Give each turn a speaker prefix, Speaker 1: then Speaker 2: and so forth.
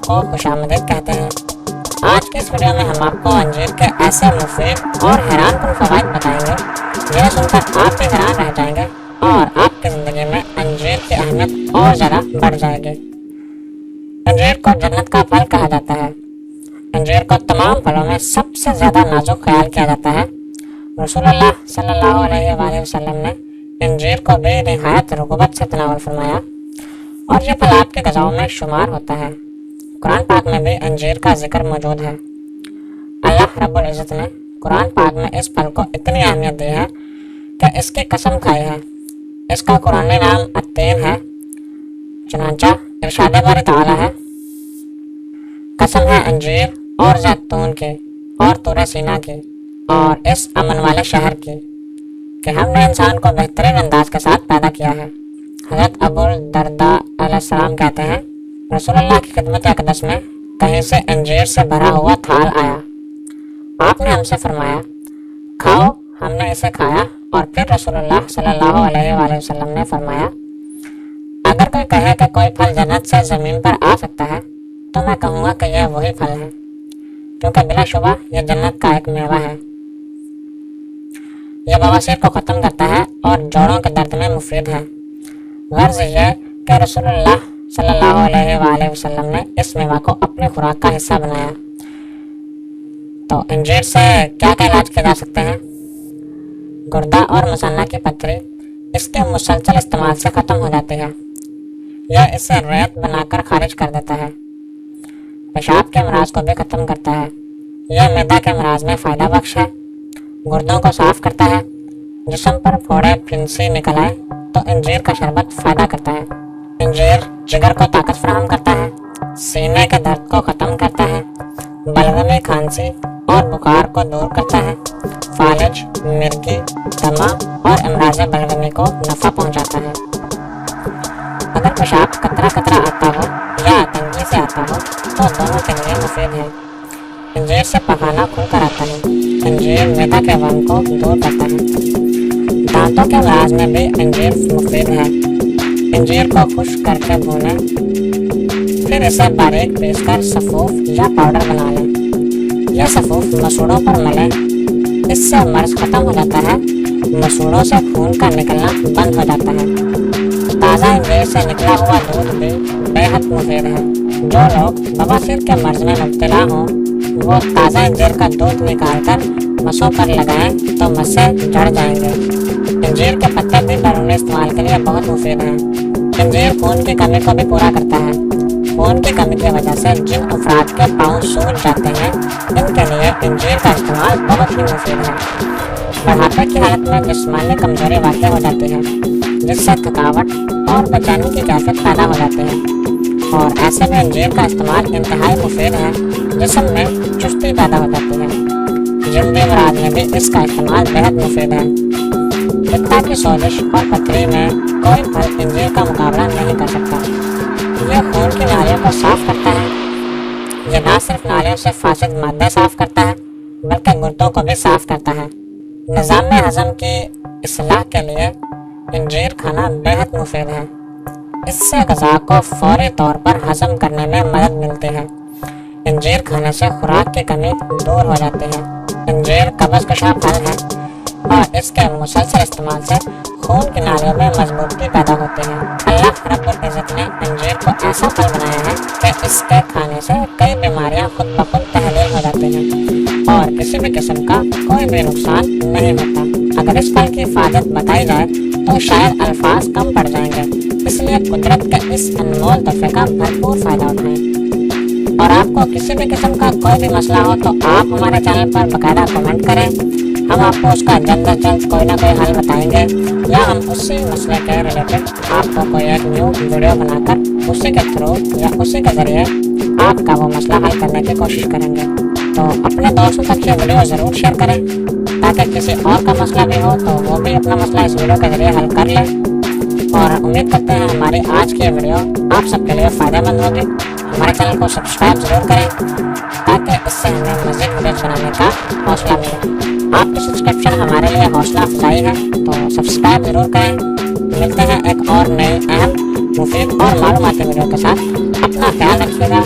Speaker 1: आपको खुशामदीद कहते हैं। आज की इस वीडियो में हम आपको अंजीर के ऐसे मुफीद और हैरानकुन फवाइद बताएंगे जिन्हें सुनकर आप भी हैरान रह जाएंगे और आपकी ज़िंदगी में अंजीर की अहमियत और ज़्यादा बढ़ जाएगी। अंजीर को जन्नत का फल कहा जाता है। अंजीर को तमाम फलों में सबसे ज़्यादा नाजुक ख्याल किया जाता है। रसूलुल्लाह सल्लल्लाहु अलैहि वसल्लम ने अंजीर को भी निहायत रग़बत से तनावल फरमाया और ये फल आपके ग़िज़ाओं में शुमार होता है। कुरान पाक में भी अंजीर का जिक्र मौजूद है। अल्लाह रब्बुल इज़्ज़त ने कुरान पाक में इस फल को इतनी अहमियत दी है कि इसकी कसम खाई है। इसका कुरानी नाम अत्तीन है। चुनांचा इरशाद बारी तआला है, कसम है अंजीर और जैतून की और तूर सीना की और इस अमन वाले शहर की कि हमने इंसान को बेहतरीन अंदाज के साथ पैदा किया है। हज़रत अबू दरदा अलैहिस्सलाम कहते हैं, रसूलुल्लाह की खिदमत अक़दस में कहीं से अंजीर से भरा हुआ थाल आया। आपने हमसे फरमाया, खाओ। हमने इसे खाया और फिर रसूलुल्लाह सल्लल्लाहु अलैहि वसल्लम ने फरमाया, अगर कोई कहे कि कोई फल जन्नत से ज़मीन पर आ सकता है तो मैं कहूँगा कि यह वही फल है, क्योंकि बिलाशुबा यह जन्नत का एक मेवा है। यह बवासीर को ख़त्म करता है और जोड़ों के दर्द में मुफीद है। गर्ज यह कि रसूलुल्लाह सल्लल्लाहु अलैहि वसल्लम ने इस मेवा को अपनी खुराक का हिस्सा बनाया। तो अंजीर से क्या क्या इलाज किए जा सकते हैं? गुर्दा और मसाना की पथरी इसके मुसलसल इस्तेमाल से ख़त्म हो जाती है। यह इसे रेत बनाकर खारिज कर देता है। पेशाब के अमराज को भी ख़त्म करता है। यह मैदा के अमराज में फ़ायदा बख्श है। गुर्दों को साफ करता है। जिस्म पर फोड़े फिंसी निकल आए तो अंजीर का शरबत फ़ायदा करता है। अंजीर जिगर को ताकत फराहम करता है, सीने के दर्द को ख़त्म करता है, बलगमी, खांसी और बुखार को दूर करता है, फालिज, मिर्गी, दमा और अमराज बलगमी को नफ़ा पहुँचाता है। अगर पेशाब कतरा कतरा आता हो या आतंकी से आता हो तो दोनों के लिए मुफीद है। अंजीर से पखाना खुलकर आता है। अंजीर मैदा के वहम को दूर करता है। दांतों के इलाज में भी अंजीर मुफीद है। अंजीर को खुश्क करके भूनें, फिर इसे बारीक पीसकर सफ़ूफ या पाउडर बना लें। यह सफ़ूफ मसूड़ों पर मलें। इससे मर्ज ख़त्म हो जाता है। मसूड़ों से खून का निकलना बंद हो जाता है। ताज़ा अंजीर से निकला हुआ दूध भी बेहद मुफीद है। जो लोग बवासीर के मर्ज में मुब्तला हों वो ताज़ा अंजीर का दूध निकालकर मसों पर लगाएं तो मस्से झड़ जाएंगे। अंजीर के पत्ते भी बैरूनी इस्तेमाल के लिए बहुत मुफीद हैं। अंजीर खून की कमी को भी पूरा करता है। खून की कमी की वजह से जिन अफराद के पाँव सूज जाते हैं इनके लिए अंजीर का इस्तेमाल बहुत ही मुफीद है। बुढ़ापे की हालत में जिस्मानी कमजोरी वाक़ हो जाती है, जिससे थकावट और बेचैनी की कैफियत पैदा हो जाती है और ऐसे में अंजीर का इस्तेमाल इंतहाई मुफीद है। जिस्म में चुस्ती पैदा हो जाती है। जिल्दी अमराज में भी इसका इस्तेमाल बेहद मुफीद है। पित्ता की सोजिश और पथरी में कोई फल अंजीर का मुकाबला नहीं कर सकता। यह खून की नालियों को साफ करता है। यह न सिर्फ नालियों से फासिद मादे साफ करता है बल्कि गुर्दों को भी साफ करता है। निज़ाम हज़म की इस्लाह के लिए अंजीर खाना बेहद मुफीद है। इससे ग़िज़ा को फौरी तौर पर हज़म करने में मदद मिलती है। अंजीर खाने से खुराक की कमी दूर हो जाती है। अंजीर कब्ज़ कशा फल है और इसके मुसलसल इस्तेमाल से खून की नालियों में मजबूती पैदा होती है। अल्लाह रब्बुल इज़्ज़त ने अंजीर को ऐसा फल बनाया है कि इसके खाने से कई बीमारियां खुद ब खुद तहलील हो जाती हैं और किसी भी किस्म का कोई भी नुकसान नहीं होता। अगर इस फल की हिफाजत बताई जाए तो शायद अल्फाज कम पड़ जाएंगे। इसलिए कुदरत के इस अनमोल तोहफे का भरपूर फ़ायदा उठाएं। और आपको किसी भी किस्म का कोई भी मसला हो तो आप हमारे चैनल पर बाकायदा कमेंट करें। हम आपको उसका जल्द से जल्द कोई ना कोई हल बताएंगे या हम उसी मसले के रिलेटेड आपको कोई एक न्यू वीडियो बनाकर उसी के थ्रू या उसी के ज़रिए आपका वो मसला हल करने की कोशिश करेंगे। तो अपने दोस्तों तक ये वीडियो ज़रूर शेयर करें ताकि किसी और का मसला भी हो तो वो भी अपना मसला इस वीडियो के ज़रिए हल कर ले। और उम्मीद करते हैं हमारी आज की वीडियो आप सबके लिए फ़ायदेमंद होगी। हमारे चैनल को सब्सक्राइब जरूर करें ताकि इससे हमें मज़ीद वीडियो बनाने का हौसला मिले। आपकी सब्सक्रिप्शन हमारे लिए हौसला अफजाई है, तो सब्सक्राइब जरूर करें। मिलते हैं एक और नई अहम, मुफीद और मालूमाती वीडियो के साथ। अपना ख्याल रखिएगा।